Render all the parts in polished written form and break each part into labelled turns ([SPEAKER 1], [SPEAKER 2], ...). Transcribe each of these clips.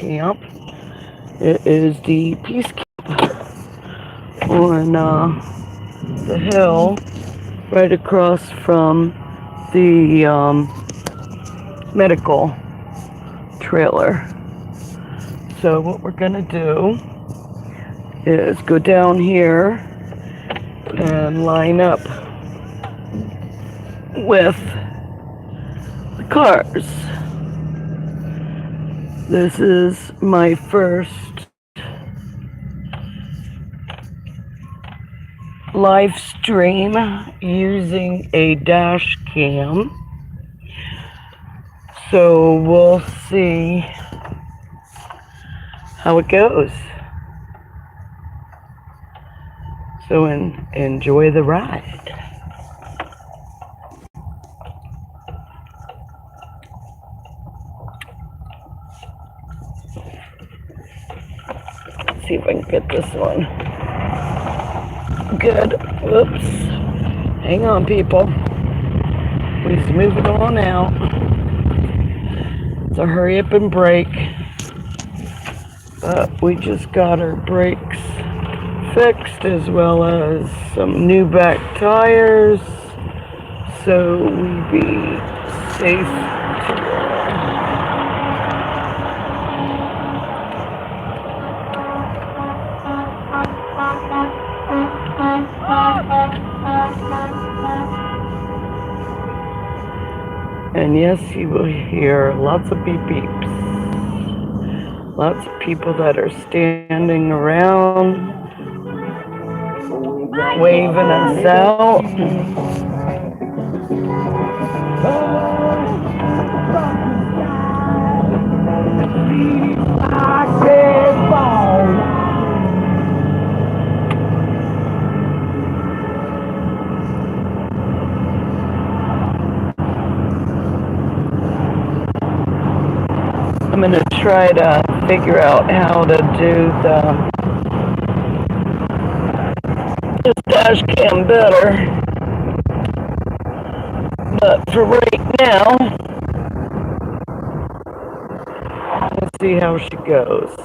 [SPEAKER 1] camp. It is the Peace Camp on the hill right across from the medical trailer. So what we're gonna do is go down here and line up with the cars. This is my first live stream using a dash cam. So we'll see how it goes. So enjoy the ride. Let's see if I can get this one. Good. Whoops. Hang on, people. Please move it on out. It's a hurry up and brake. But we just got our brakes fixed as well as some new back tires. So we be safe to And yes, you will hear lots of beep beeps. Lots of people that are standing around, waving us out. I'm going to try to figure out how to do this dash cam better. But for right now, let's see how she goes.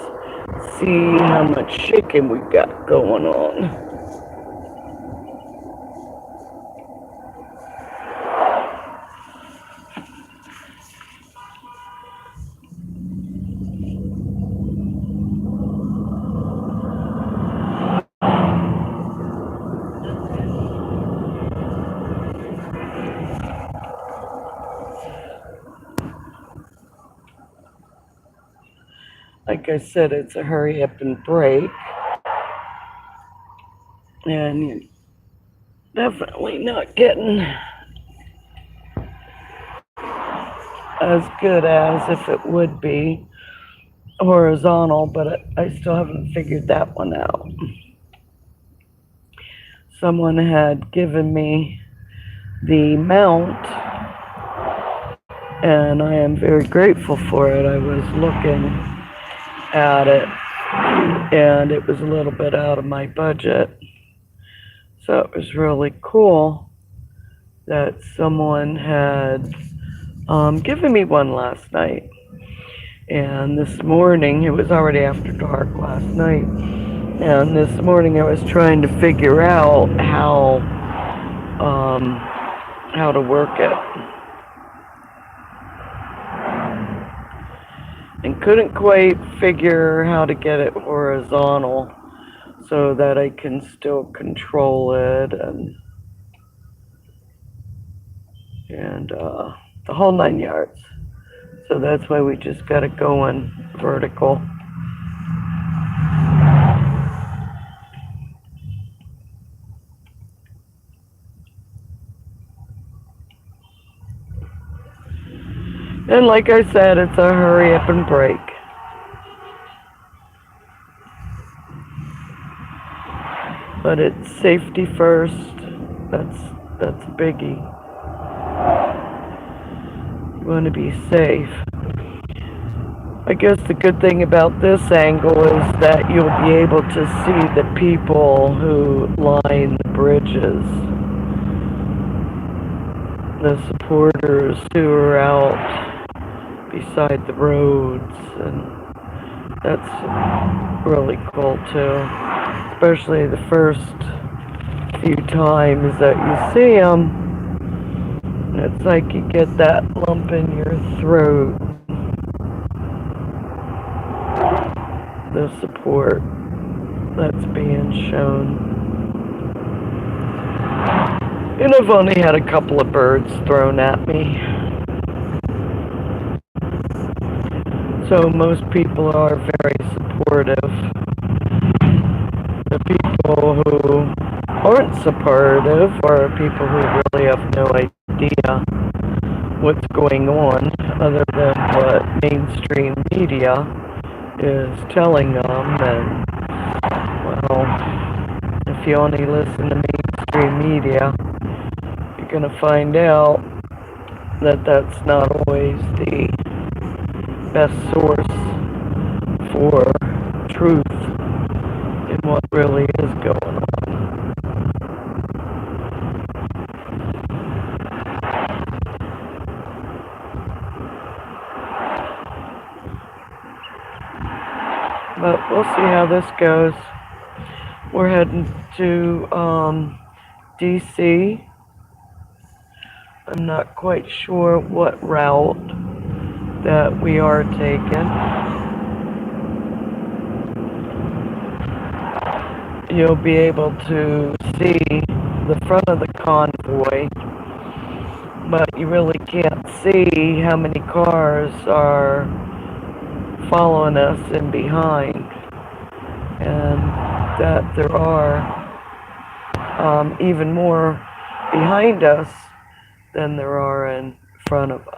[SPEAKER 1] See how much shaking we've got going on. Like I said, it's a hurry up and brake. And you're definitely not getting as good as if it would be horizontal, but I still haven't figured that one out. Someone had given me the mount, and I am very grateful for it. I was looking at it, and it was a little bit out of my budget. So it was really cool that someone had given me one last night. And this morning, it was already after dark last night, and this morning I was trying to figure out how to work it. And couldn't quite figure how to get it horizontal so that I can still control it and the whole 9 yards. So that's why we just got it going vertical. And like I said, it's a hurry up and brake. But it's safety first. That's a biggie. You want to be safe. I guess the good thing about this angle is that you'll be able to see the people who line the bridges. The supporters who are out beside the roads and That's really cool too, especially the first few times that you see them. It's like you get that lump in your throat, the support that's being shown. And I've only had a couple of birds thrown at me. So most people are very supportive. The people who aren't supportive are people who really have no idea what's going on other than what mainstream media is telling them. And, well, if you only listen to mainstream media, you're going to find out that that's not always the best source for truth in what really is going on. But we'll see how this goes. We're heading to DC. I'm not quite sure what route that we are taking. You'll be able to see the front of the convoy, but you really can't see how many cars are following us in behind, and that there are even more behind us than there are in front of us.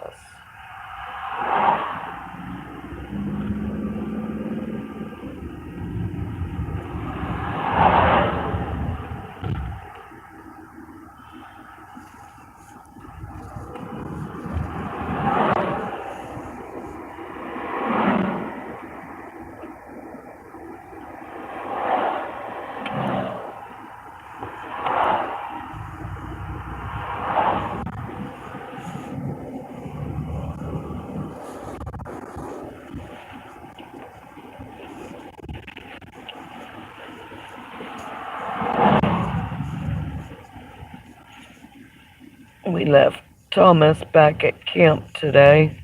[SPEAKER 1] We left Thomas back at camp today.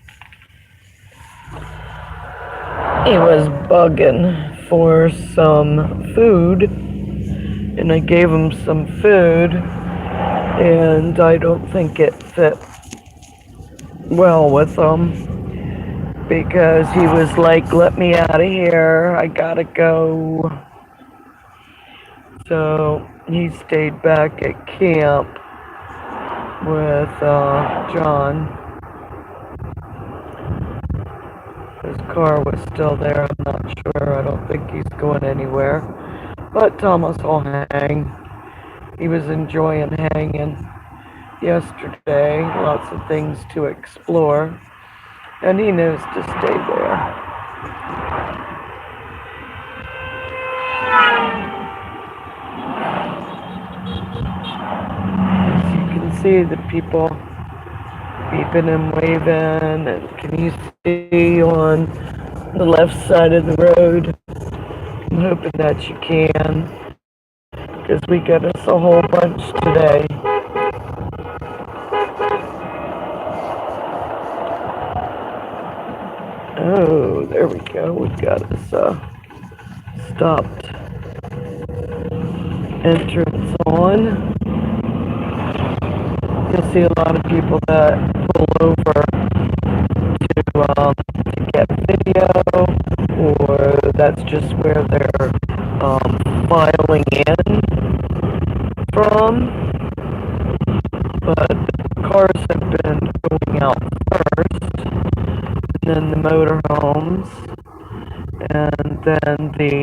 [SPEAKER 1] He was bugging for some food, and I gave him some food, and I don't think it fit well with him because he was like, "Let me out of here, I gotta go." So he stayed back at camp with John. His car was still there, I'm not sure. I don't think he's going anywhere. But Thomas will hang. He was enjoying hanging yesterday. Lots of things to explore. And he knows to stay there. As you can see the people beeping and waving. And can you see on the left side of the road? I'm hoping that you can, because we got us a whole bunch today. Oh, there we go. We got us stopped entrance on. You'll see a lot of people that pull over to get video, or that's just where they're filing in from. But the cars have been going out first, and then the motorhomes, and then the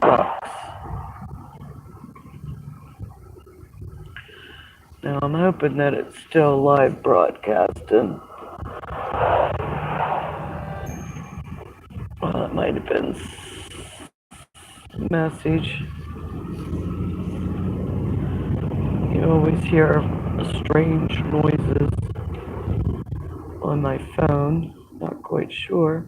[SPEAKER 1] trucks. Now I'm hoping that it's still live broadcasting. Well, it might have been message. You always hear strange noises on my phone. Not quite sure.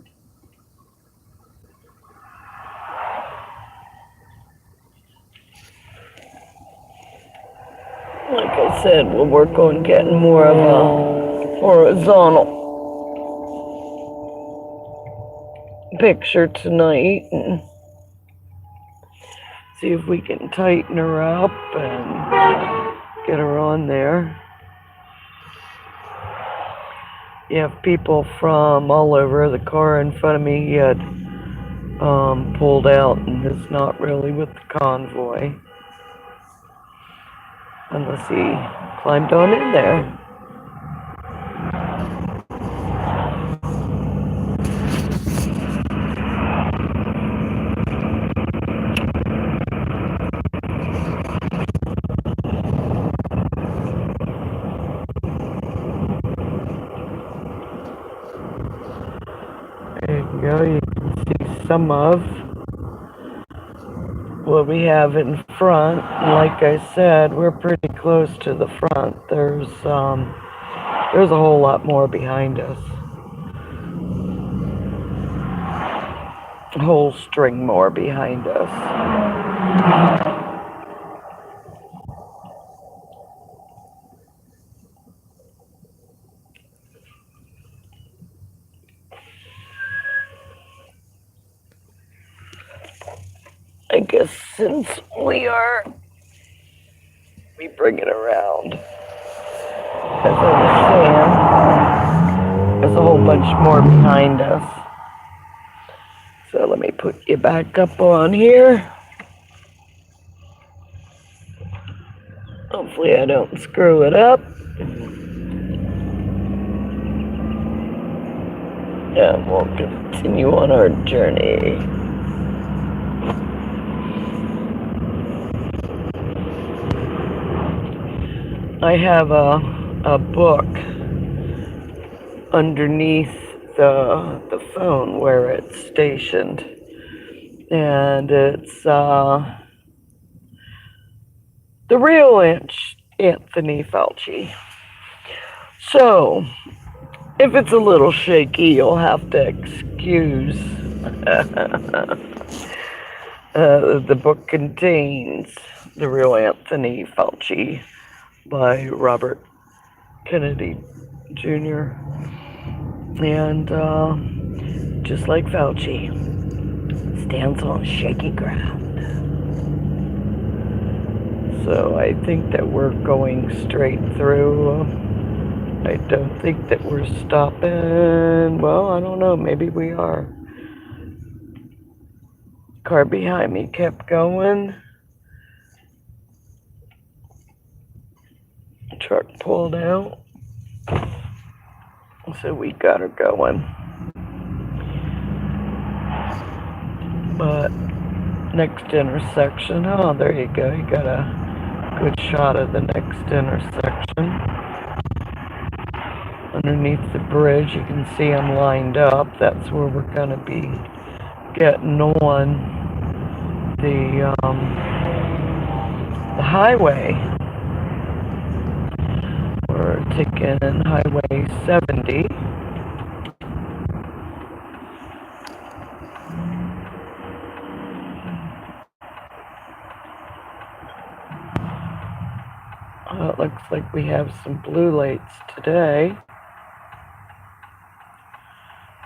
[SPEAKER 1] Like I said, we'll work on getting more of a horizontal picture tonight and see if we can tighten her up and get her on there. You have people from all over. The car in front of me had pulled out and is not really with the convoy unless he climbed on in there. There you go. You can see some of what we have in front. Like I said, we're pretty close to the front. There's a whole lot more behind us. A whole string more behind us. I guess since we bring it around. As I was saying, there's a whole bunch more behind us. So let me put you back up on here. Hopefully I don't screw it up. And we'll continue on our journey. I have a book underneath the phone where it's stationed. And it's the real Anthony Fauci. So, if it's a little shaky, you'll have to excuse. The book contains The Real Anthony Fauci by Robert Kennedy Jr. And just like Fauci, stands on shaky ground. So I think that we're going straight through. I don't think that we're stopping. Well, I don't know. Maybe we are. Car behind me kept going. Truck pulled out. So we got her going. But next intersection. Oh, there you go. You got a good shot of the next intersection. Underneath the bridge, you can see them lined up. That's where we're going to be getting on the highway. We're taking Highway 70. It looks like we have some blue lights today.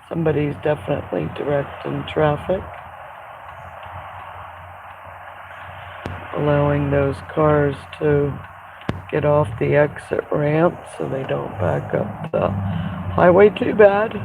[SPEAKER 1] Somebody's definitely directing traffic, allowing those cars to get off the exit ramp so they don't back up the highway too bad.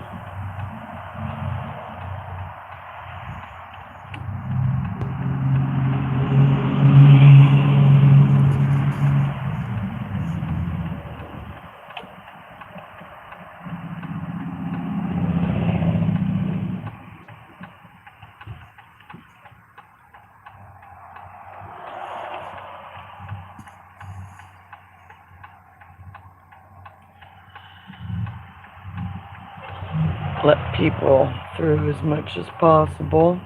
[SPEAKER 1] Let people through as much as possible.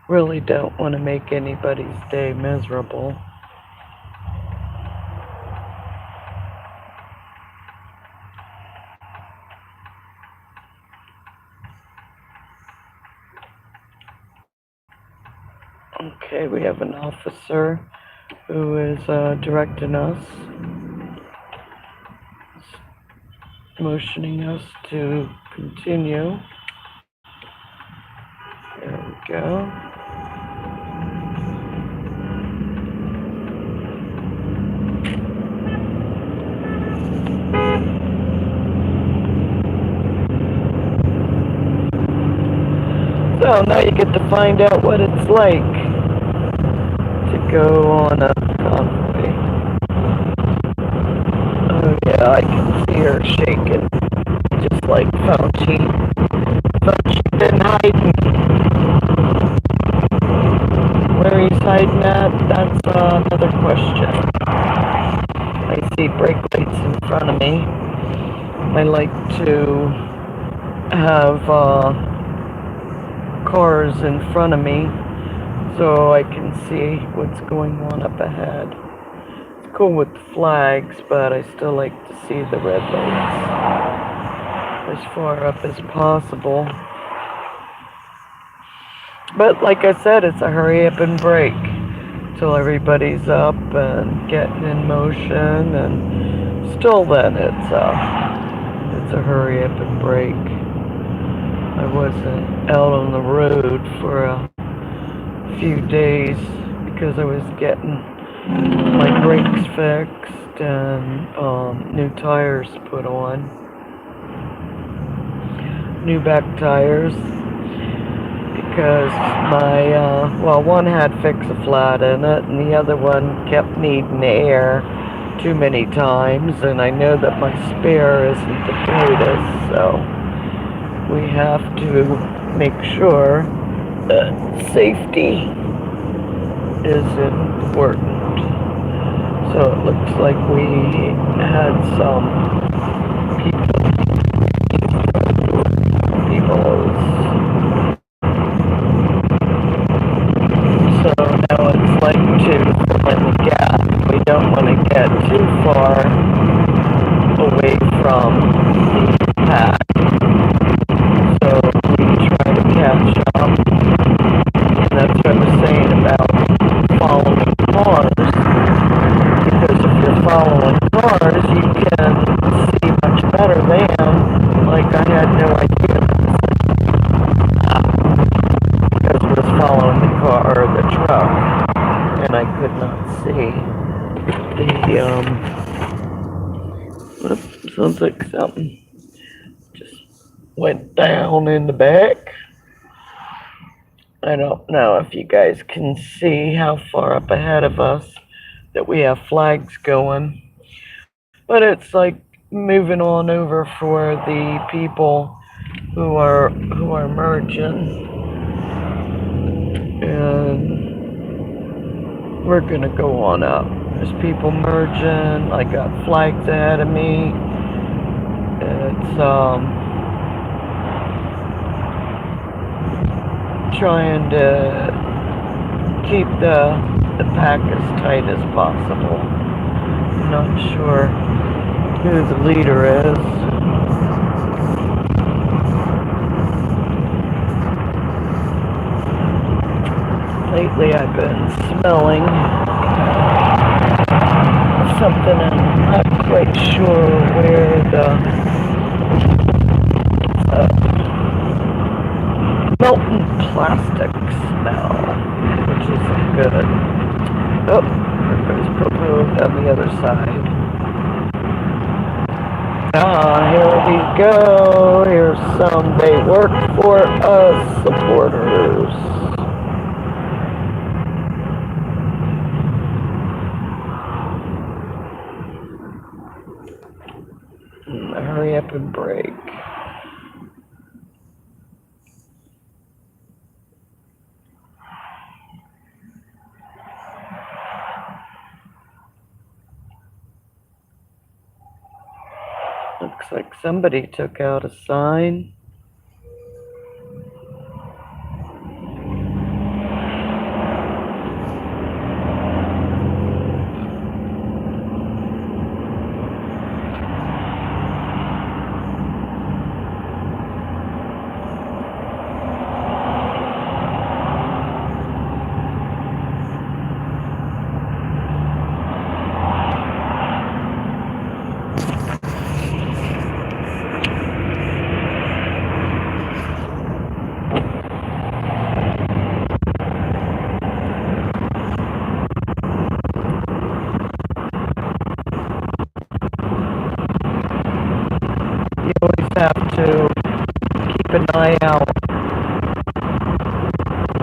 [SPEAKER 1] Really don't want to make anybody's day miserable. Okay, we have an officer who is directing us, motioning us to continue. There we go. So now you get to find out what it's like to go on a convoy. Oh yeah, I can see her shaking, just like Fauci. Fauci's been hiding. Where he's hiding at, that's another question. I see brake lights in front of me. I like to have cars in front of me so I can see what's going on up ahead. It's cool with the flags, but I still like to see the red lights as far up as possible. But like I said, it's a hurry up and brake till everybody's up and getting in motion, and still then it's a hurry up and brake. I wasn't out on the road for a few days because I was getting my brakes fixed and new tires put on, new back tires, because my one had fix-a-flat in it and the other one kept needing air too many times, and I know that my spare isn't the greatest, so we have to make sure that safety is important. So it looks like we had some people. So now it's like to fill in the gap. We don't want to get too far away from the pack. So we try to catch up. And that's what I was saying about following cars. Because if you're following cars, you can see much better than, like I had no idea. Because I was following the car or the truck, and I could not see the sounds like something just went down in the back. I don't know if you guys can see how far up ahead of us that we have flags going, but it's like moving on over for the people who are merging, and we're gonna go on up. There's people merging. I got flags ahead of me. It's trying to keep the pack as tight as possible. I'm not sure who the leader is. Lately I've been smelling something, and I'm not quite sure where the melting plastic smell, which isn't good. Oh, there goes Popo on the other side. Here we go. Here's some They Work For Us supporters. Hurry up and brake. Looks like somebody took out a sign.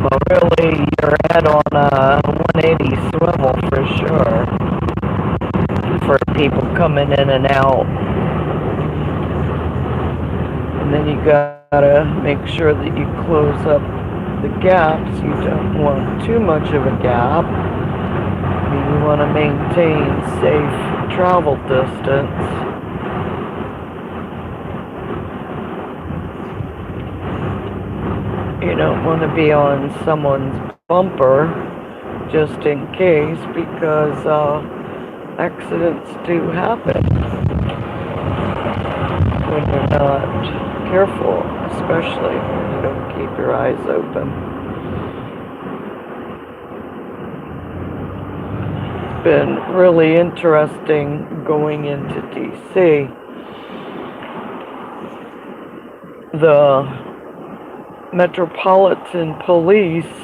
[SPEAKER 1] Well, really, you're head on a 180 swivel for sure for people coming in and out. And then you gotta make sure that you close up the gaps. You don't want too much of a gap. You want to maintain safe travel distance. You don't want to be on someone's bumper just in case, because accidents do happen when you're not careful, especially when you don't keep your eyes open. It's been really interesting going into DC. The Metropolitan Police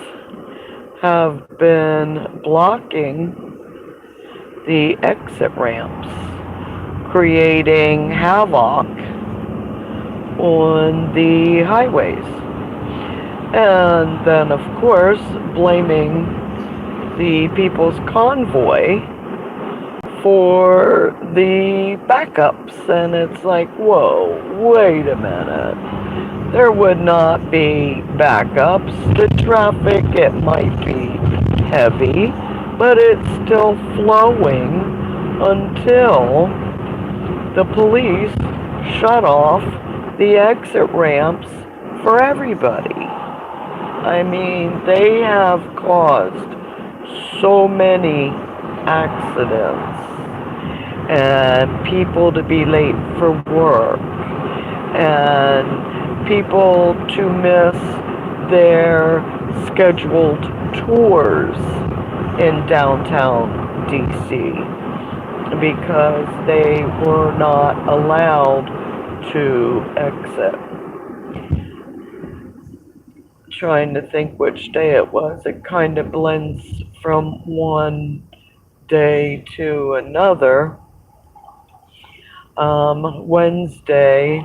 [SPEAKER 1] have been blocking the exit ramps, creating havoc on the highways. And then, of course, blaming the People's Convoy for the backups. And it's like, whoa, wait a minute. There would not be backups. The traffic, it might be heavy, but it's still flowing until the police shut off the exit ramps for everybody. I mean, they have caused so many accidents and people to be late for work and people to miss their scheduled tours in downtown DC because they were not allowed to exit. Trying to think which day it was. It kind of blends from one day to another. Wednesday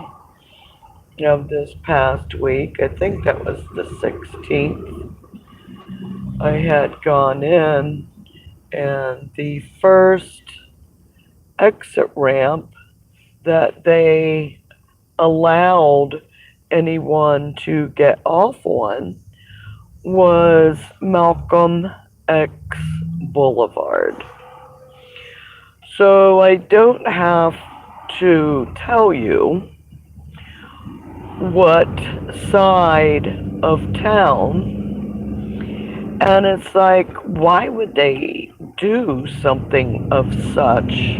[SPEAKER 1] of this past week, I think that was the 16th, I had gone in, and the first exit ramp that they allowed anyone to get off on was Malcolm X Boulevard. So I don't have to tell you what side of town, and it's like, why would they do something of such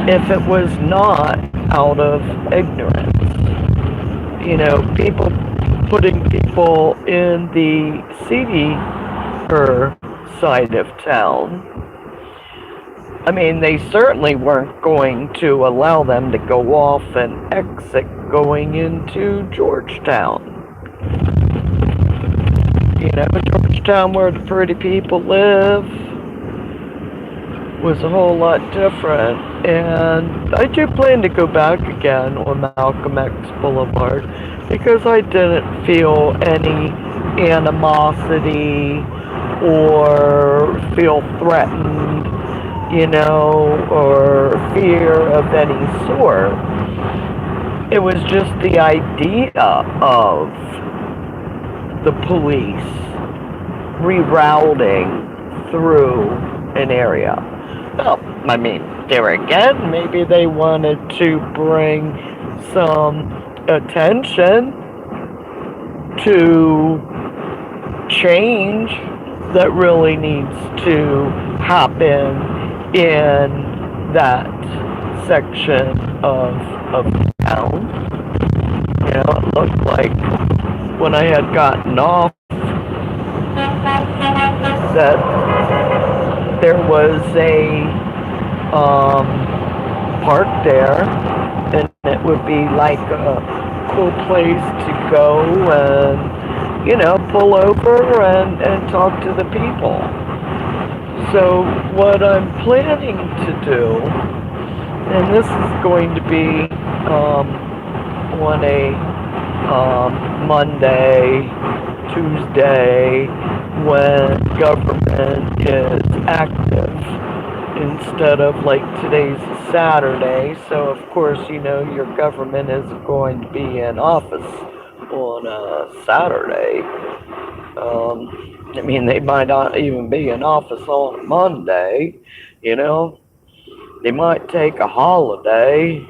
[SPEAKER 1] if it was not out of ignorance? You know, people putting people in the seedier side of town. I mean, they certainly weren't going to allow them to go off and exit going into Georgetown. You know, Georgetown, where the pretty people live, was a whole lot different. And I do plan to go back again on Malcolm X Boulevard because I didn't feel any animosity or feel threatened, you know, or fear of any sort. It was just the idea of the police rerouting through an area. Well, I mean, there again, maybe they wanted to bring some attention to change that really needs to happen in that section of town. You know, it looked like when I had gotten off that there was a park there, and it would be like a cool place to go and, you know, pull over and talk to the people. So what I'm planning to do, and this is going to be on a Monday, Tuesday when government is active instead of like today's Saturday. So of course, your government isn't going to be in office on a Saturday. I mean, they might not even be in office on a Monday, you know. They might take a holiday.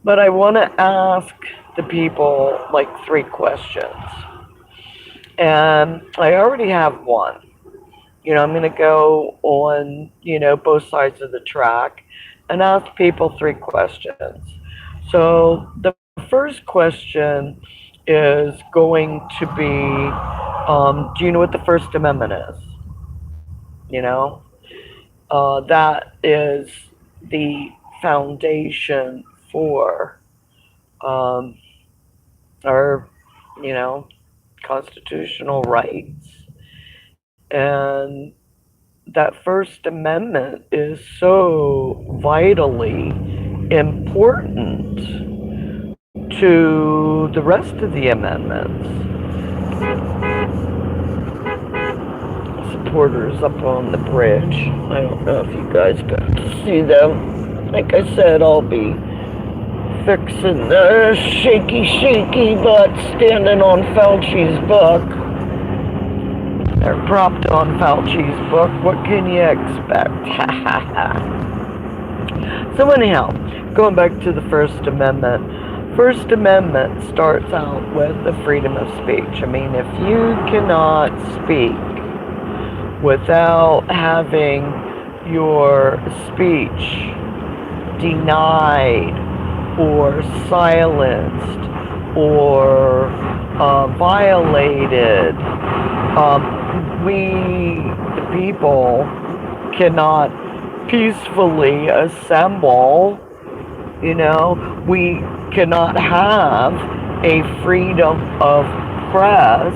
[SPEAKER 1] But I want to ask the people like 3 questions. And I already have one. I'm going to go on, both sides of the track and ask people 3 questions. So the first question is going to be, do you know what the First Amendment is? You know, that is the foundation for um, our, you know, constitutional rights. And that First Amendment is so vitally important to the rest of the amendments. Supporters up on the bridge. I don't know if you guys got to see them. Like I said, I'll be fixing the shaky butt standing on Fauci's book. They're propped on Fauci's book. What can you expect? So anyhow, going back to the First Amendment. First Amendment starts out with the freedom of speech. I mean, if you cannot speak without having your speech denied or silenced or violated, we, the people, cannot peacefully assemble. We cannot have a freedom of press,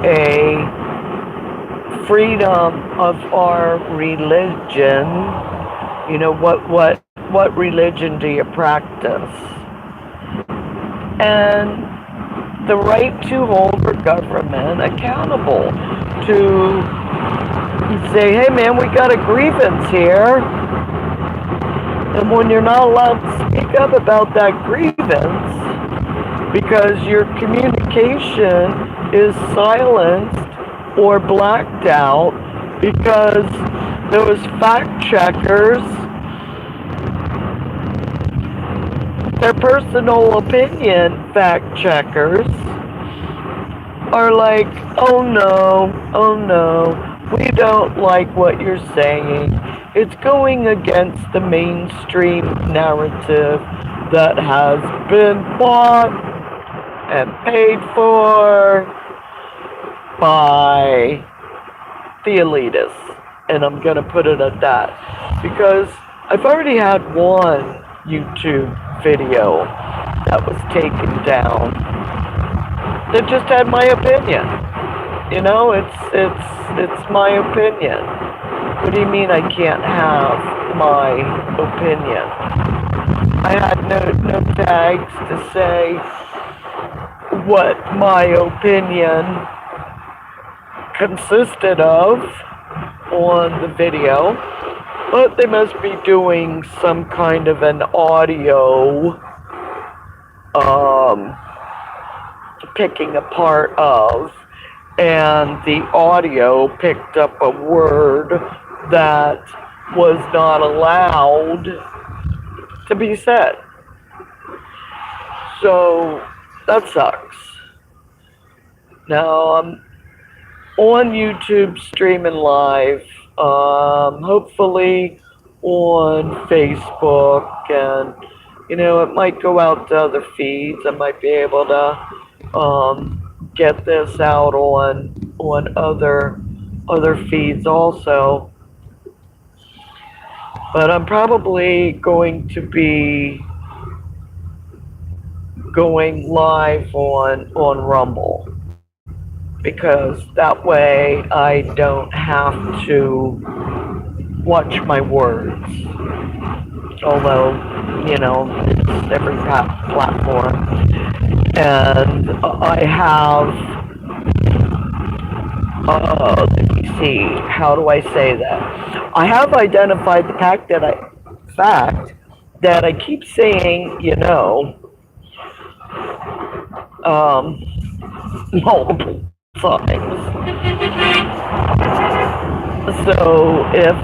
[SPEAKER 1] a freedom of our religion. What religion do you practice? And the right to hold our government accountable, to say, hey man, we got a grievance here. And when you're not allowed to speak up about that grievance because your communication is silenced or blacked out because those fact checkers, their personal opinion fact checkers, are like, oh no, we don't like what you're saying. It's going against the mainstream narrative that has been bought and paid for by the elitists. And I'm going to put it at that. Because I've already had one YouTube video that was taken down that just had my opinion. It's my opinion. What do you mean I can't have my opinion? I had no tags to say what my opinion consisted of on the video, but they must be doing some kind of an audio picking apart of, and the audio picked up a word that was not allowed to be said. So that sucks. Now I'm on YouTube streaming live, hopefully on Facebook, and it might go out to other feeds. I might be able to get this out on other feeds also. But I'm probably going to be going live on Rumble, because that way I don't have to watch my words. Although, it's every platform. And I have, let me see, how do I say that? I have identified the fact that I keep saying, um, multiple times. So if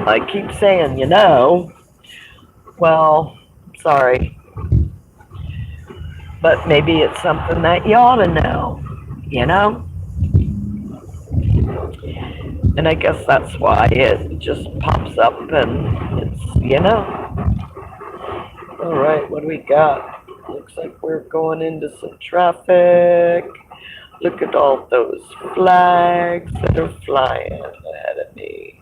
[SPEAKER 1] I keep saying, well, sorry, but maybe it's something that you ought to know, you know? And I guess that's why it just pops up and it's. All right, what do we got? Looks like we're going into some traffic. Look at all those flags that are flying ahead of me.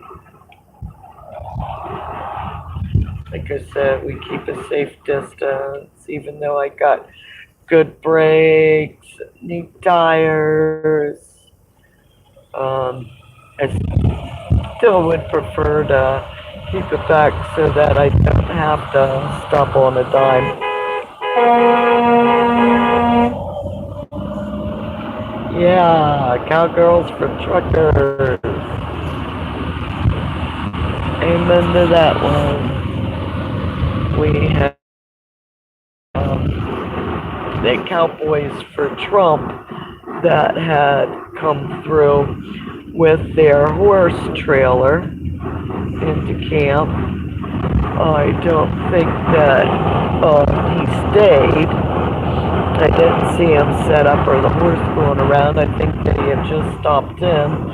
[SPEAKER 1] Like I said, we keep a safe distance, even though I got good brakes, new tires. I still would prefer to keep it back so that I don't have to stop on a dime. Yeah, cowgirls for truckers. Amen to that one. We have the Cowboys for Trump that had come through with their horse trailer into camp. I don't think that he stayed. I didn't see him set up or the horse going around. I think that he had just stopped in.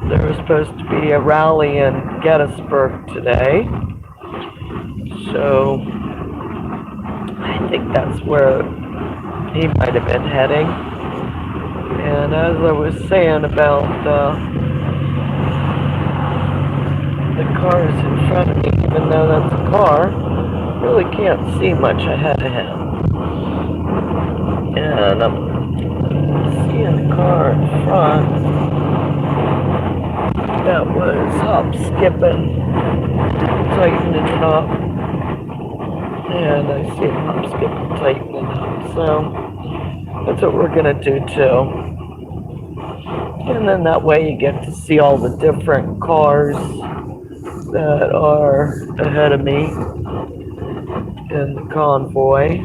[SPEAKER 1] There was supposed to be a rally in Gettysburg today. So I think that's where he might have been heading. And as I was saying about the cars in front of me, even though that's a car, really can't see much ahead of him. And I'm seeing a car in front that was hop skipping, tightening it up. And I see him hop skipping, tightening up. So that's what we're gonna do too. And then that way you get to see all the different cars that are ahead of me in the convoy.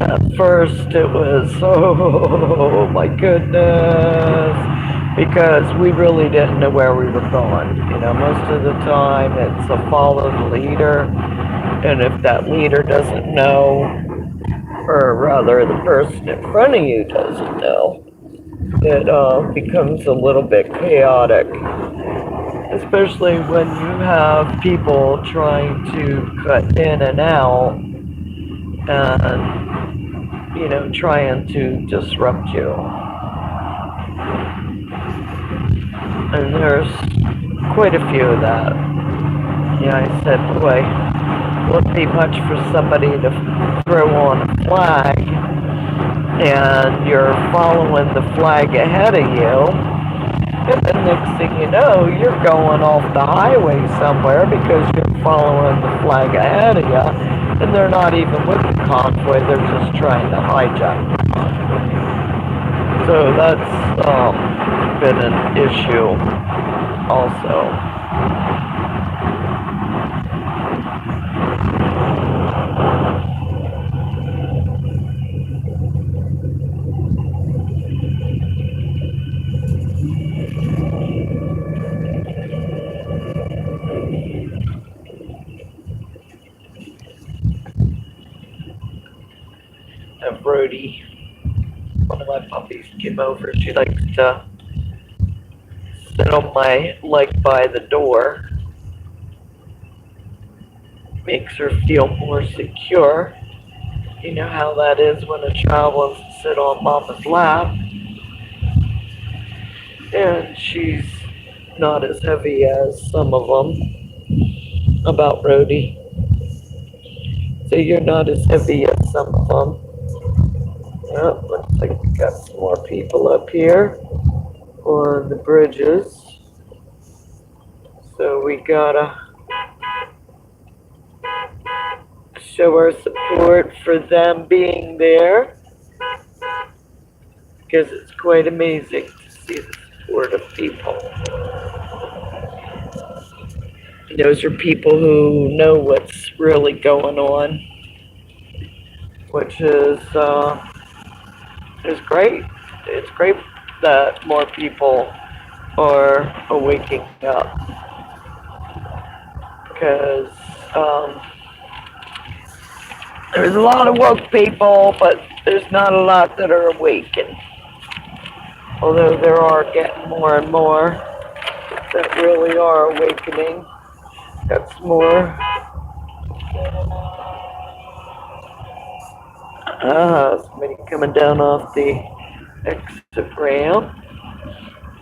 [SPEAKER 1] At first it was, oh my goodness, because we really didn't know where we were going. Most of the time it's a follow the leader, and if that leader doesn't know, or rather the person in front of you doesn't know, it becomes a little bit chaotic, especially when you have people trying to cut in and out and trying to disrupt you. And there's quite a few of that. Yeah, I said, boy, it wouldn't be much for somebody to throw on a flag and you're following the flag ahead of you, and the next thing you know, you're going off the highway somewhere because you're following the flag ahead of you, and they're not even with the convoy, they're just trying to hijack the convoy. So that's been an issue also. Brody, one of my puppies, came over. She likes to sit on my leg by the door. Makes her feel more secure. You know how that is when a child wants to sit on mama's lap. And she's not as heavy as some of them. About Rhodey. So you're not as heavy as some of them. Oh, looks like we got some more people up here on the bridges. So we gotta show our support for them being there, because it's quite amazing to see the support of people. Those are people who know what's really going on, which is great. It's great that more people are waking up, because there's a lot of woke people, but there's not a lot that are awakened. Although there are getting more and more that really are awakening. Got some more. Somebody coming down off the exit ramp.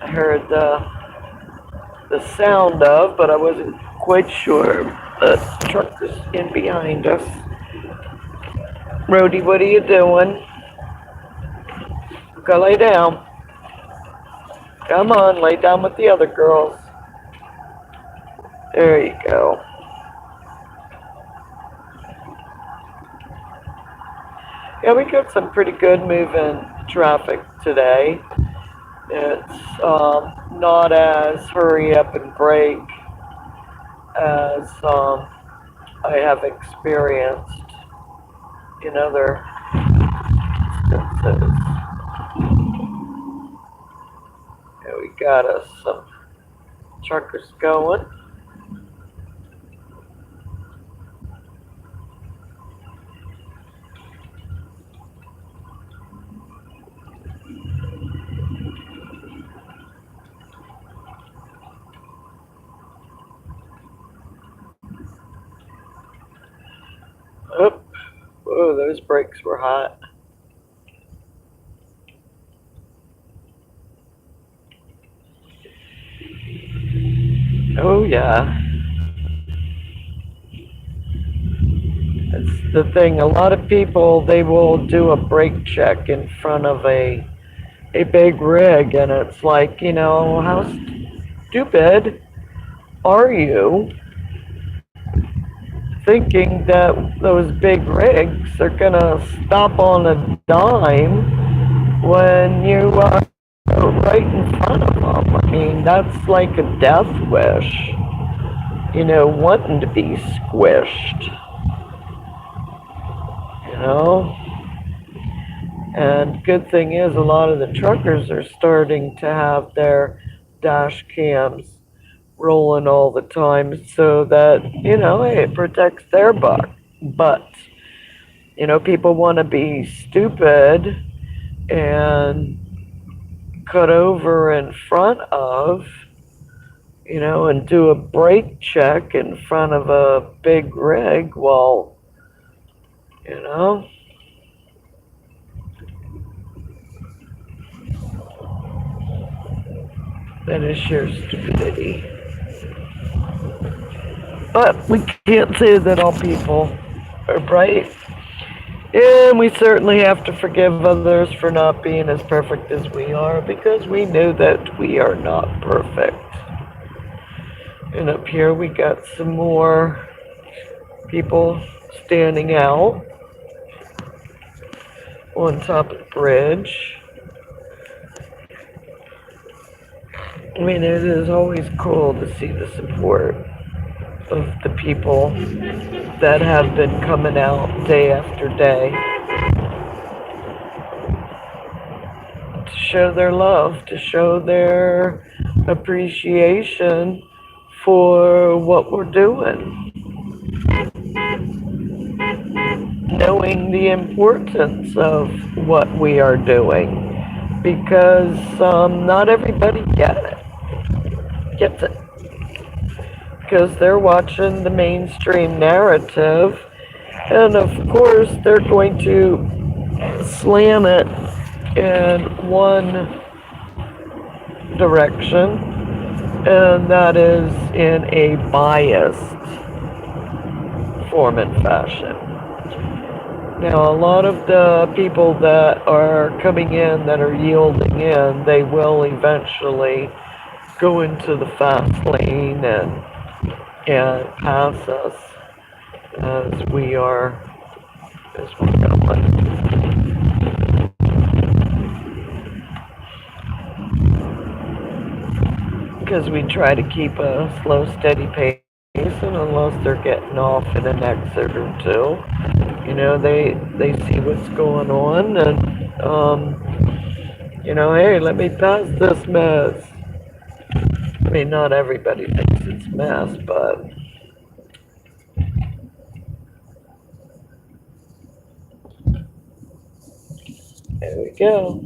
[SPEAKER 1] I heard the sound of, but I wasn't quite sure. The truck is in behind us. Rhodey, what are you doing? Go lay down. Come on, lay down with the other girls. There you go. Yeah, we got some pretty good moving traffic today. It's not as hurry up and brake as I have experienced in other instances. Yeah, we got us some truckers going. Oh, whoa, those brakes were hot. Oh yeah. That's the thing. A lot of people, they will do a brake check in front of a big rig, and it's like, how stupid are you thinking that those big rigs are gonna stop on a dime when you are right in front of them? I mean, that's like a death wish, wanting to be squished, And good thing is, a lot of the truckers are starting to have their dash cams rolling all the time, so that, hey, it protects their butt. But, people want to be stupid and cut over in front of, and do a brake check in front of a big rig. Well, that is sheer stupidity. But we can't say that all people are bright. And we certainly have to forgive others for not being as perfect as we are, because we know that we are not perfect. And up here we got some more people standing out on top of the bridge. I mean, it is always cool to see the support of the people that have been coming out day after day to show their love, to show their appreciation for what we're doing, knowing the importance of what we are doing, because not everybody gets it, because they're watching the mainstream narrative, and of course they're going to slam it in one direction, and that is in a biased form and fashion. Now, a lot of the people that are coming in, that are yielding in, they will eventually go into the fast lane and pass us. as we are, as we're going. Because we try to keep a slow, steady pace, and unless they're getting off in an exit or two, they see what's going on, and hey, let me pass this mess. I mean, not everybody thinks it's mess, but there we go.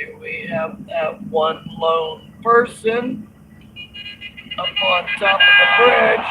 [SPEAKER 1] Here we have that one lone person up on top of the bridge.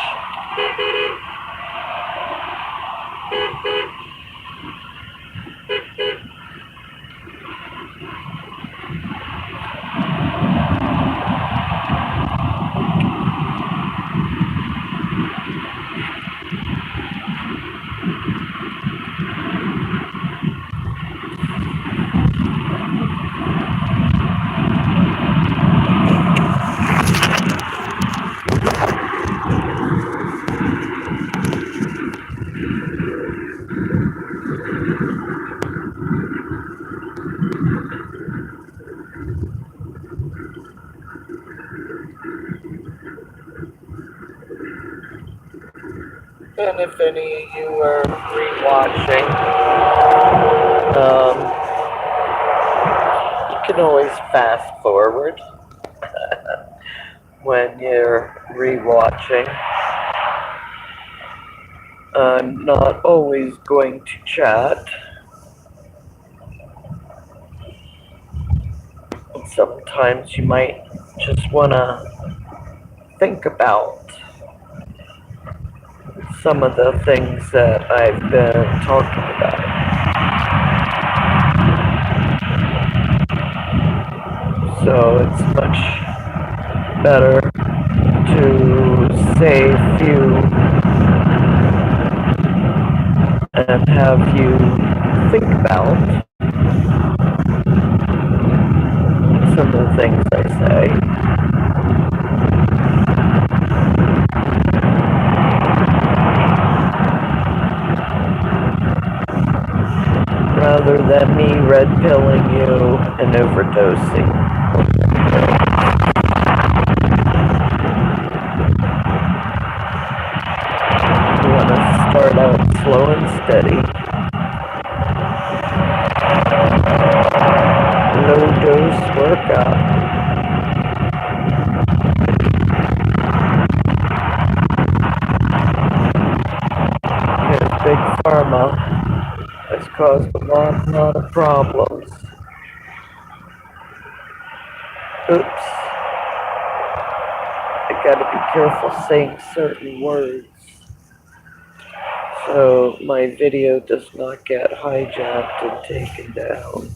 [SPEAKER 1] And if any of you are rewatching, you can always fast forward when you're rewatching. I'm not always going to chat. Sometimes you might just want to think about some of the things that I've been talking about. So it's much better to save you and have you think about some of the things I say. Rather than me red pilling you and overdosing. You want to start out slow and steady. Low dose workout. Because Big Pharma has caused a lot of problems. Oops. I gotta be careful saying certain words so my video does not get hijacked and taken down.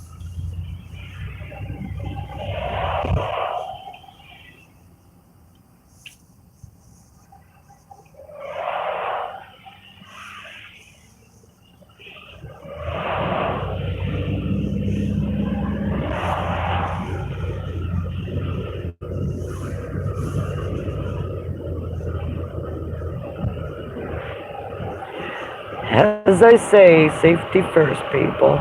[SPEAKER 1] As I say, safety first, people.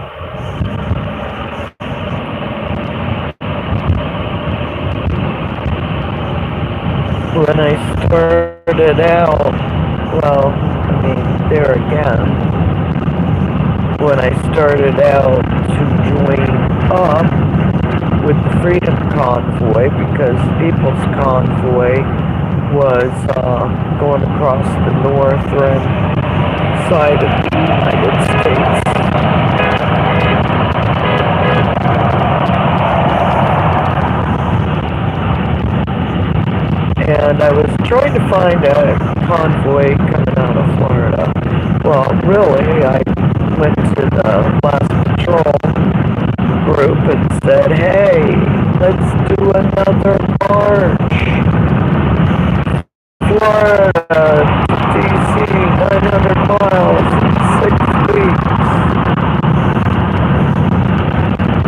[SPEAKER 1] When I started out, well, I mean, there again, when I started out to join up with the Freedom Convoy, because People's Convoy was going across the northern side of the United States. And I was trying to find a convoy coming out of Florida. Well, really, I went to the last patrol group and said, hey, let's do another march. Florida, DC, 900 miles in 6 weeks.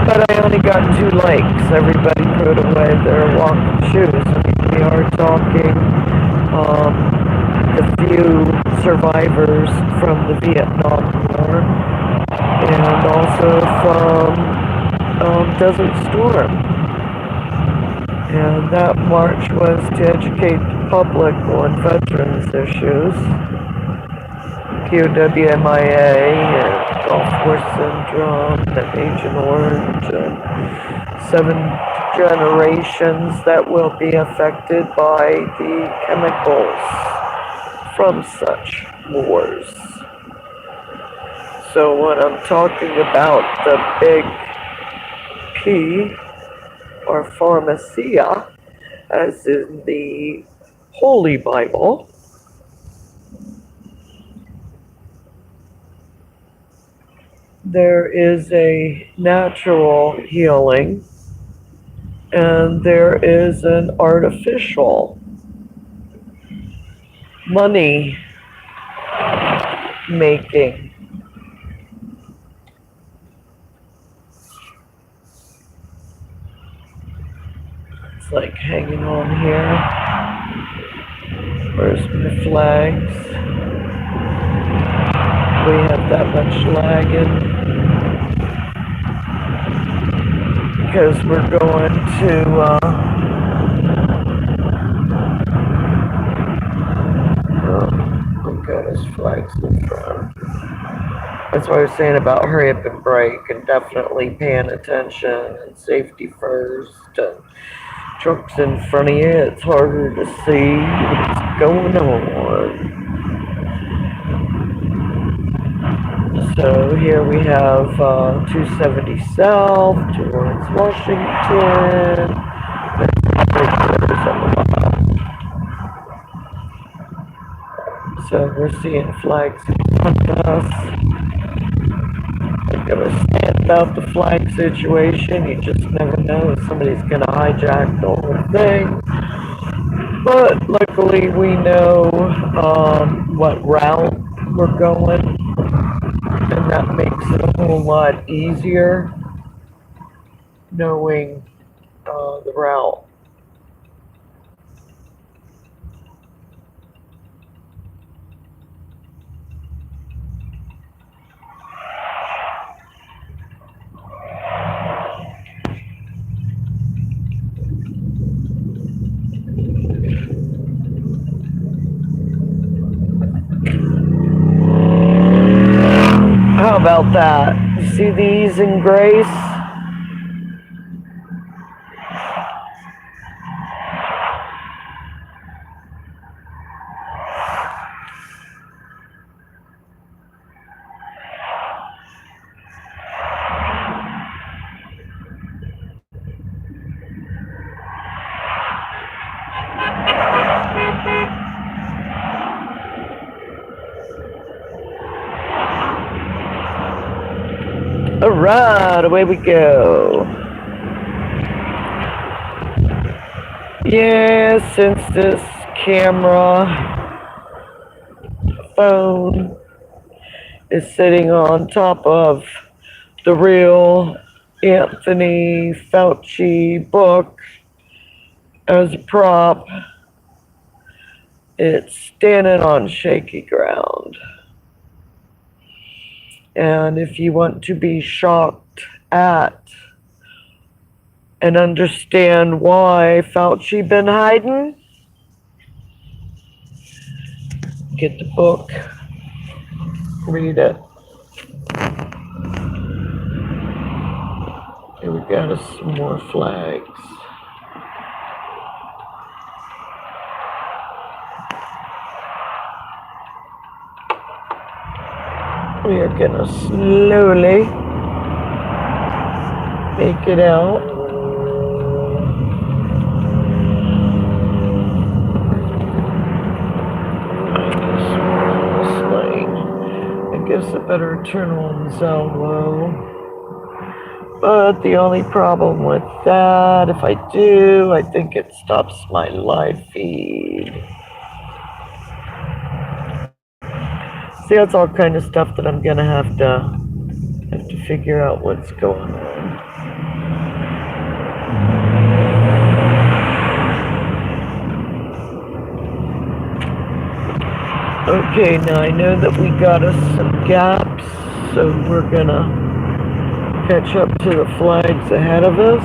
[SPEAKER 1] But I only got 2 likes. Everybody put away their walking shoes. I mean, we are talking the few survivors from the Vietnam War and also from Desert Storm. And that march was to educate the public on veterans issues, QWMIA, and Gulf War Syndrome, and Agent Orange, and 7 generations that will be affected by the chemicals from such wars. So when I'm talking about the big P, or pharmacia, as in the Holy Bible. There is a natural healing, and there is an artificial money making. It's like hanging on here. Where's my flags? We have that much lagging because we're going to oh my goodness, flags in front. That's what I was saying about hurry up and brake, and definitely paying attention and safety first. And trucks in front of you, it's harder to see what's going on. So here we have 270 South towards Washington. So we're seeing flags in front of us. I'm gonna stand about the flag situation. You just never know if somebody's gonna hijack the whole thing. But luckily we know what route we're going, and that makes it a whole lot easier knowing the route. How about that? You see the ease and grace? Alright, away we go. Yeah, since this camera phone is sitting on top of the real Anthony Fauci book as a prop, it's standing on shaky ground. And if you want to be shocked at and understand why Fauci been hiding, get the book, read it. Here we got us some more flags. We are gonna slowly make it out. I guess I better turn on Zello. But the only problem with that, if I do, I think it stops my live feed. See, that's all kind of stuff that I'm gonna have to figure out what's going on. Okay, now I know that we got us some gaps, so we're gonna catch up to the flags ahead of us.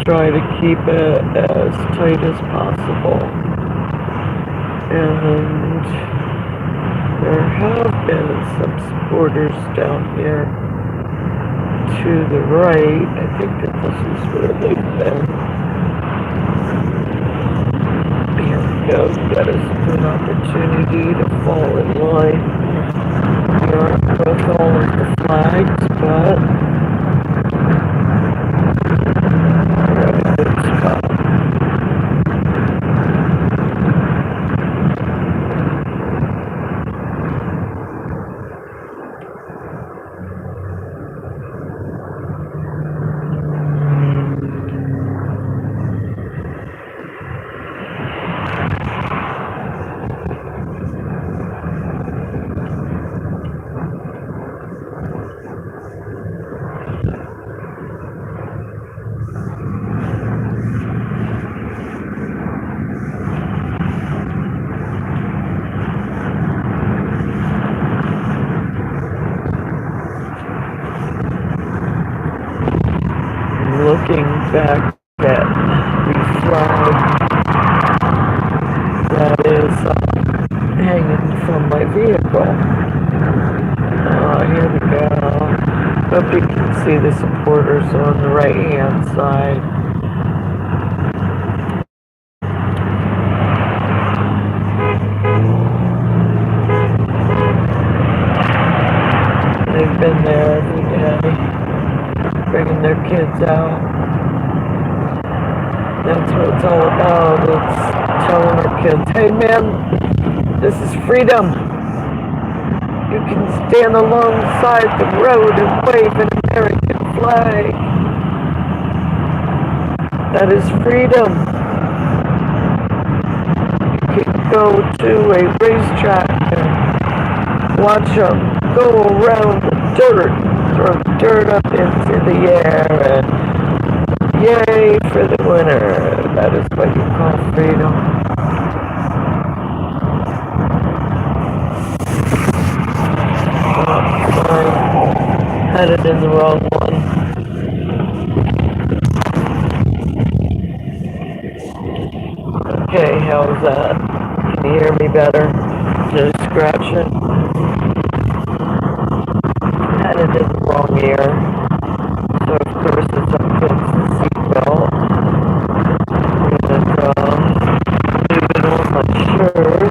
[SPEAKER 1] Try to keep it as tight as possible. And there have been some supporters down here to the right. I think that this is where they've been. Here we go. Got us an opportunity to fall in line. We aren't both all with the flags, but back at the flag that is hanging from my vehicle. Here we go. Hope you can see the supporters on the right hand side. They've been there every day, bringing their kids out. That's what it's all about. It's telling our kids, hey man, this is freedom. You can stand alongside the road and wave an American flag. That is freedom. You can go to a racetrack and watch them go around the dirt, throw dirt up into the air, and yay for the winner. That is what you call freedom. Oh, sorry. Headed in the wrong one. Okay, how's that? Can you hear me better? No scratching? Headed in the wrong ear. So of course it's up against the seatbelt. And leaving on my shirt.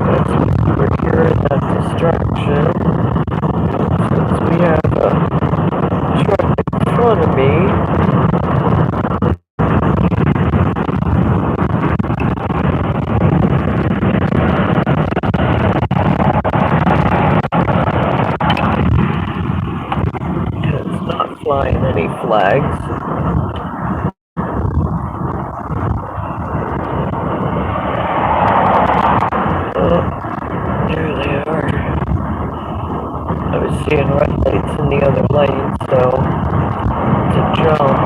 [SPEAKER 1] That's we're hearing that distraction. Since we have a truck in front of me. It's not flying any flags. Oh, there they are. I was seeing red lights in the other lane, so to jump,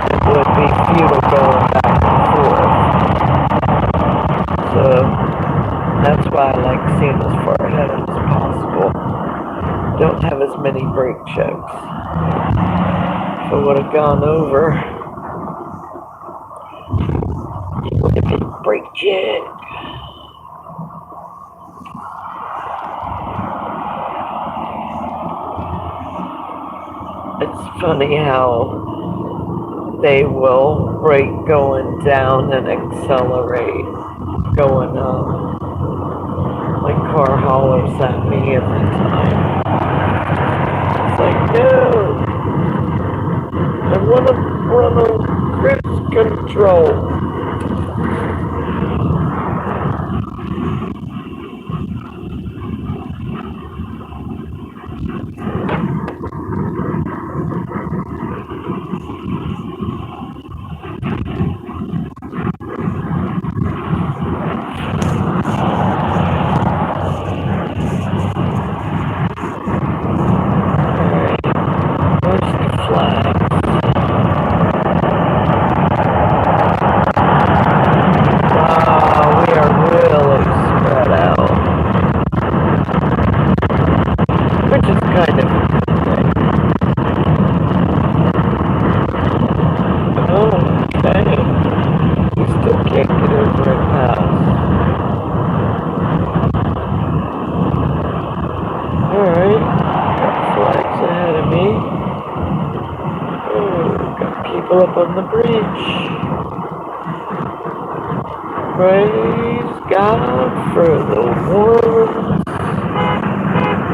[SPEAKER 1] it would be futile going back and forth. So that's why I like seeing as far ahead as possible. Don't have as many brake checks. If I would have gone over, it would have been brake check. It's funny how they will brake going down and accelerate going up. My car hollers at me every time. It's like, no! I want to run on cruise control. Which is kind of interesting. Oh, okay. We still can't get over it now. Alright. Got flags ahead of me. Oh, got people up on the bridge. Praise God for the ones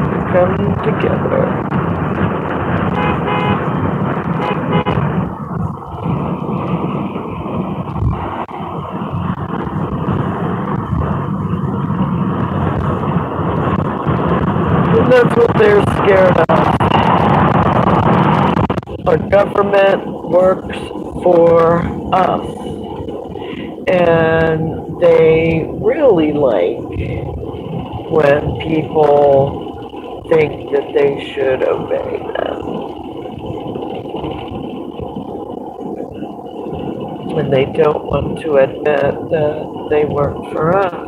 [SPEAKER 1] who come together. And that's what they're scared of. Our government works for us. And they really like when people think that they should obey them. And they don't want to admit that they work for us.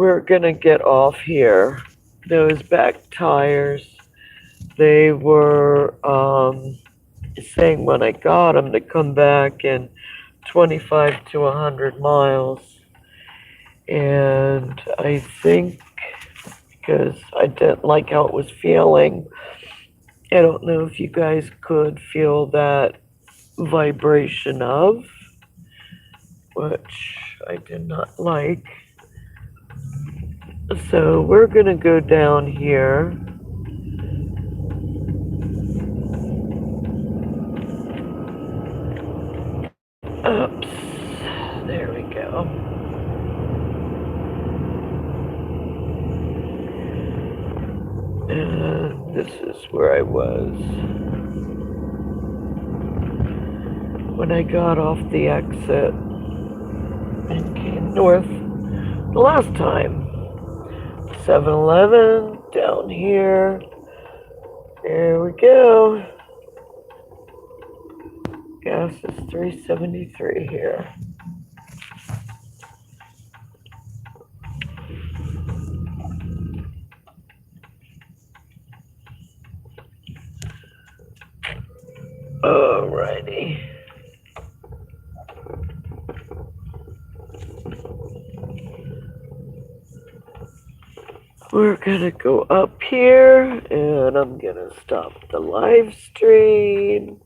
[SPEAKER 1] we're gonna get off here. Those back tires, they were saying when I got them to come back in 25 to 100 miles. And I think because I didn't like how it was feeling, I don't know if you guys could feel that vibration of, which I did not like. So we're gonna go down here. Oops, there we go. And this is where I was when I got off the exit and came north the last time. 7-Eleven down here. There we go. Gas is $3.73 here. Alrighty. We're gonna go up here and I'm gonna stop the live stream.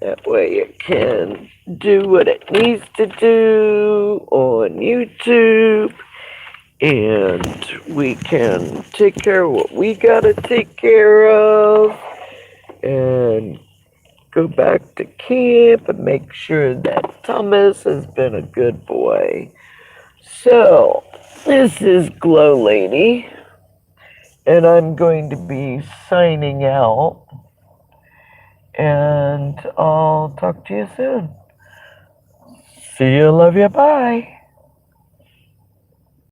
[SPEAKER 1] That way it can do what it needs to do on YouTube. And we can take care of what we gotta take care of. And go back to camp and make sure that Thomas has been a good boy. So, this is GLoLady, and I'm going to be signing out, and I'll talk to you soon. See you, love you, bye.